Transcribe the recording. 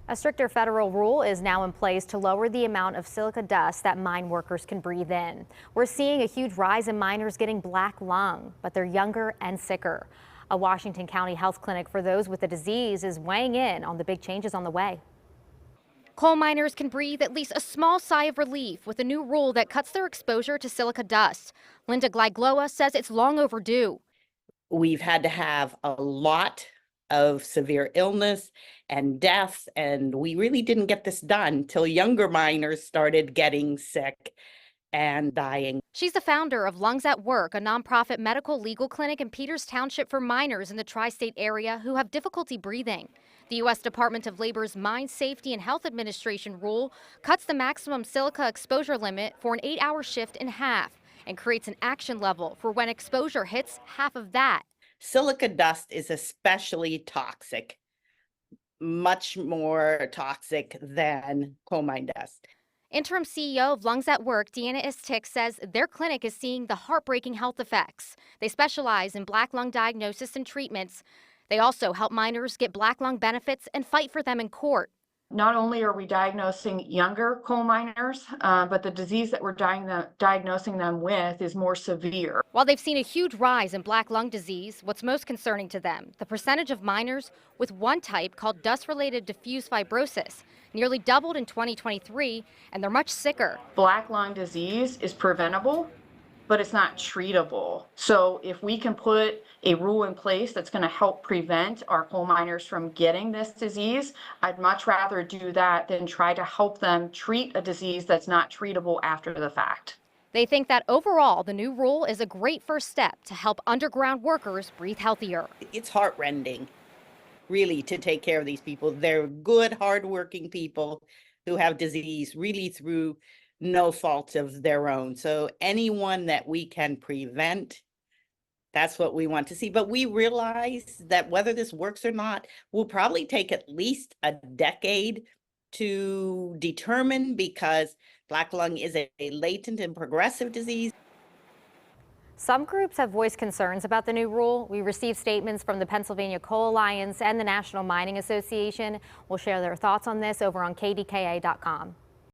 A stricter federal rule is now in place to lower the amount of silica dust that mine workers can breathe in. We're seeing a huge rise in miners getting black lung, but they're younger and sicker. A Washington County health clinic for those with the disease is weighing in on the big changes on the way. Coal miners can breathe at least a small sigh of relief with a new rule that cuts their exposure to silica dust. Linda Glagloa says it's long overdue. We've had to have a lot of severe illness and deaths, and we really didn't get this done till younger miners started getting sick and dying. She's the founder of Lungs at Work, a nonprofit medical legal clinic in Peters Township for miners in the tri-state area who have difficulty breathing. The U.S. Department of Labor's Mine Safety and Health Administration rule cuts the maximum silica exposure limit for an 8-hour shift in half and creates an action level for when exposure hits half of that. Silica dust is especially toxic, much more toxic than coal mine dust. Interim CEO of Lungs at Work, Deanna Istik, says their clinic is seeing the heartbreaking health effects. They specialize in black lung diagnosis and treatments. They also help miners get black lung benefits and fight for them in court. Not only are we diagnosing younger coal miners, but the disease that we're diagnosing them with is more severe. While they've seen a huge rise in black lung disease, what's most concerning to them, the percentage of miners with one type called dust-related diffuse fibrosis nearly doubled in 2023, and they're much sicker. Black lung disease is preventable, but it's not treatable. So if we can put a rule in place that's going to help prevent our coal miners from getting this disease, I'd much rather do that than try to help them treat a disease that's not treatable after the fact. They think that overall, the new rule is a great first step to help underground workers breathe healthier. It's heartrending, really, to take care of these people. They're good, hardworking people who have disease really through no fault of their own. So anyone that we can prevent, that's what we want to see. But we realize that whether this works or not will probably take at least a decade to determine, because black lung is a latent and progressive disease. Some groups have voiced concerns about the new rule. We received statements from the Pennsylvania Coal Alliance and the National Mining Association. We'll share their thoughts on this over on KDKA.com.